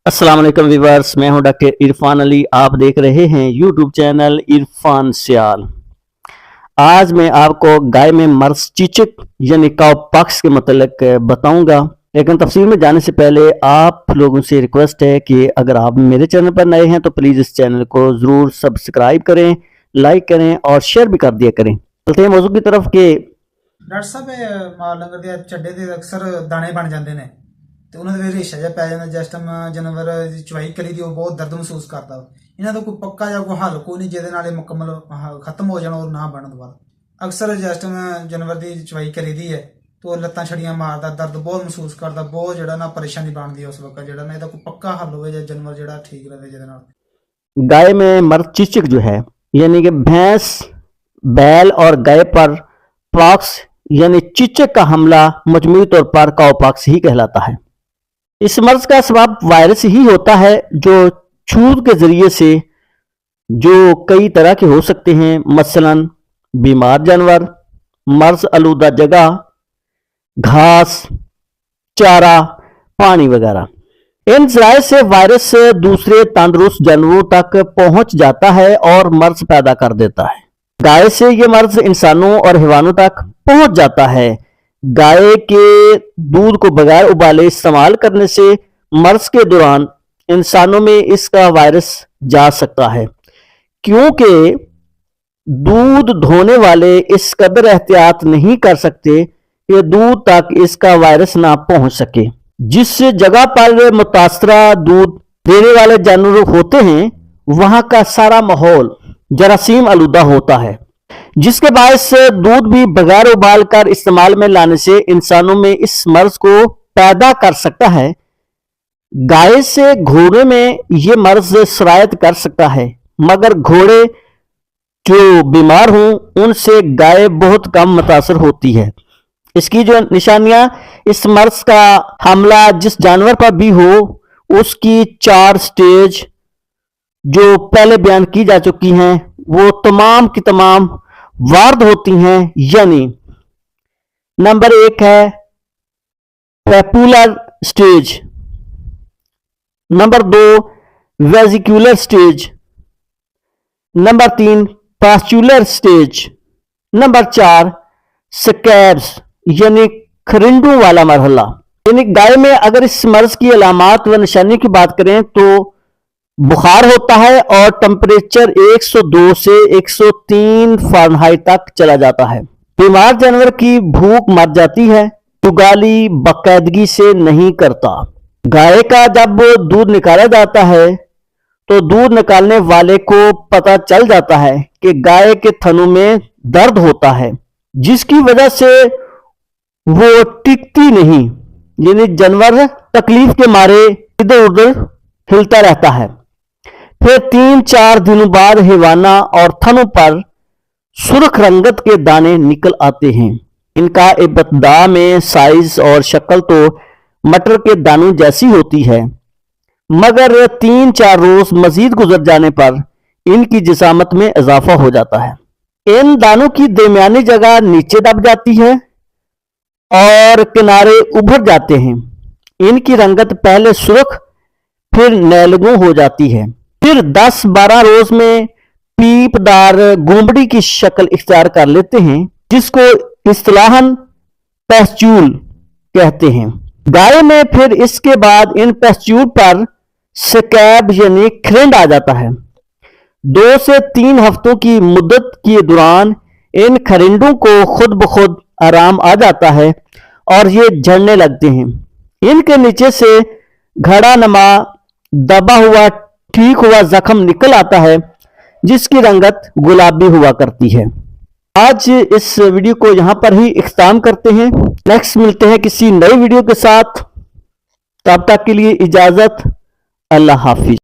अस्सलाम वालेकुम व्यूअर्स, मैं हूं डॉक्टर इरफान अली। आप देख रहे हैं यूट्यूब चैनल इरफान सियाल। आज मैं आपको गाय में मर्ज चीचक यानी काउपॉक्स के मतलब बताऊंगा, लेकिन तफसील में जाने से पहले आप लोगों से रिक्वेस्ट है कि अगर आप मेरे चैनल पर नए हैं तो प्लीज़ इस चैनल को ज़रूर सब्सक्राइब करें, लाइक करें और शेयर भी कर दिया करें। चलते हैं मौजू की तरफ के डॉक्टर साहब माल डंगर ਦੇ ਚੱਡੇ ਦੇ ਅਕਸਰ ਦਾਣੇ ਬਣ ਜਾਂਦੇ ਨੇ ਤੇ ਉਹਨਾਂ ਦੇ ਵਿੱਚ ਰੇਸ਼ਾ ਜਿਹਾ ਪੈ ਜਾਂਦਾ ਜਿਸ ਟਾਈਮ ਜਾਨਵਰ ਦੀ ਚਵਾਈ ਕਰੀ ਦੀ ਉਹ ਬਹੁਤ ਦਰਦ ਮਹਿਸੂਸ ਕਰਦਾ। ਇਹਨਾਂ ਦਾ ਕੋਈ ਪੱਕਾ ਜਾਂ ਕੋਈ ਹੱਲ ਕੋਈ ਨਹੀਂ ਜਿਹਦੇ ਨਾਲ ਇਹ ਮੁਕੰਮਲ ਖਤਮ ਹੋ ਜਾਣ ਔਰ ਨਾ ਬਣਨ ਦੁਬਾਰਾ। ਅਕਸਰ ਜਿਸ ਟਾਈਮ ਜਾਨਵਰ ਦੀ ਚਵਾਈ ਕਰੀ ਦੀ ਹੈ तो ਲੱਤਾਂ ਛੜੀਆਂ ਮਾਰਦਾ, ਦਰਦ ਬਹੁਤ ਮਹਿਸੂਸ ਕਰਦਾ, ਬਹੁਤ ਜਿਹੜਾ ਨਾ ਪਰੇਸ਼ਾਨੀ ਬਣਦੀ ਉਸ ਵਕਤ ਜਿਹੜਾ ਨਾ ਇਹਦਾ ਕੋਈ ਪੱਕਾ ਹੱਲ ਹੋਵੇ ਜਾਂ ਜਾਨਵਰ ਜਿਹੜਾ ਠੀਕ ਰਹੇ ਜਿਹਦੇ ਨਾਲ। गाय में मर्ज चीचक जो है यानी कि भैंस, बैल और गाय पर पॉक्स यानी चीचक का हमला मजमूई तौर पर काउपॉक्स ही कहलाता है। इस मर्ज का सबब वायरस ही होता है जो छूत के जरिए से जो कई तरह के हो सकते हैं, मसलन बीमार जानवर, मर्ज आलूदा जगह, घास, चारा, पानी वगैरह। इन जराए से वायरस दूसरे तंदुरुस्त जानवरों तक पहुंच जाता है और मर्ज पैदा कर देता है। गाय से यह मर्ज इंसानों और हैवानों तक पहुंच जाता है। गाय के दूध को बगैर उबाले इस्तेमाल करने से मर्ज के दौरान इंसानों में इसका वायरस जा सकता है, क्योंकि दूध धोने वाले इस कदर एहतियात नहीं कर सकते कि दूध तक इसका वायरस ना पहुंच सके। जिस जगह पर मुतासरा दूध देने वाले जानवर होते हैं वहां का सारा माहौल जरासीम आलूदा होता है, जिसके बायस दूध भी बगैर उबाल कर इस्तेमाल में लाने से इंसानों में इस मर्ज को पैदा कर सकता है। गाय से घोड़े में यह मर्ज सरायत कर सकता है, मगर घोड़े जो बीमार हों उनसे गाय बहुत कम मुतासर होती है। इसकी जो निशानियां, इस मर्ज का हमला जिस जानवर पर भी हो उसकी 4 स्टेज जो पहले बयान की जा चुकी हैं वो तमाम की तमाम वार्ड होती हैं। यानी नंबर 1 है papular stage, number 2 vesicular stage, number 3 pustular stage, number 4 scabs यानी खरिंडों वाला मरहला। यानी गाय में अगर इस मर्ज की अलामात व निशानी की बात करें तो बुखार होता है और टेम्परेचर 102 से 103 फ़ारेनहाइट तक चला जाता है। बीमार जानवर की भूख मर जाती है, चुगाली बाकायदगी से नहीं करता। गाय का जब दूध निकाला जाता है तो दूध निकालने वाले को पता चल जाता है कि गाय के थनों में दर्द होता है, जिसकी वजह से वो टिकती नहीं, यानी जानवर तकलीफ के मारे इधर उधर हिलता रहता है। फिर 3-4 दिनों बाद हिवाना और थनों पर सुर्ख रंगत के दाने निकल आते हैं। इनका इब्तदा में साइज और शक्ल तो मटर के दानों जैसी होती है, मगर 3-4 रोज मजीद गुजर जाने पर इनकी जिसामत में इजाफा हो जाता है। इन दानों की दरमियानी जगह नीचे दब जाती है और किनारे उभर जाते हैं। इनकी रंगत पहले सुर्ख फिर नैलगों हो जाती है। फिर 10-12 रोज में पीपदार गुंबड़ी की शक्ल इख्तियार कर लेते हैं, जिसको इस्तिलाहन पैस्चूल कहते हैं। गाय में फिर इसके बाद इन पैस्चूल पर स्कैब यानी खरिंड आ जाता है। 2 से 3 हफ्तों की मुद्दत के दौरान इन खरिंडों को खुद ब खुद आराम आ जाता है और ये झड़ने लगते हैं। इनके नीचे से घड़ा नमा दबा हुआ ठीक हुआ जख्म निकल आता है, जिसकी रंगत गुलाबी हुआ करती है। आज इस वीडियो को यहां पर ही इख्तिताम करते हैं। नेक्स्ट मिलते हैं किसी नई वीडियो के साथ, तब तक के लिए इजाजत, अल्लाह हाफिज।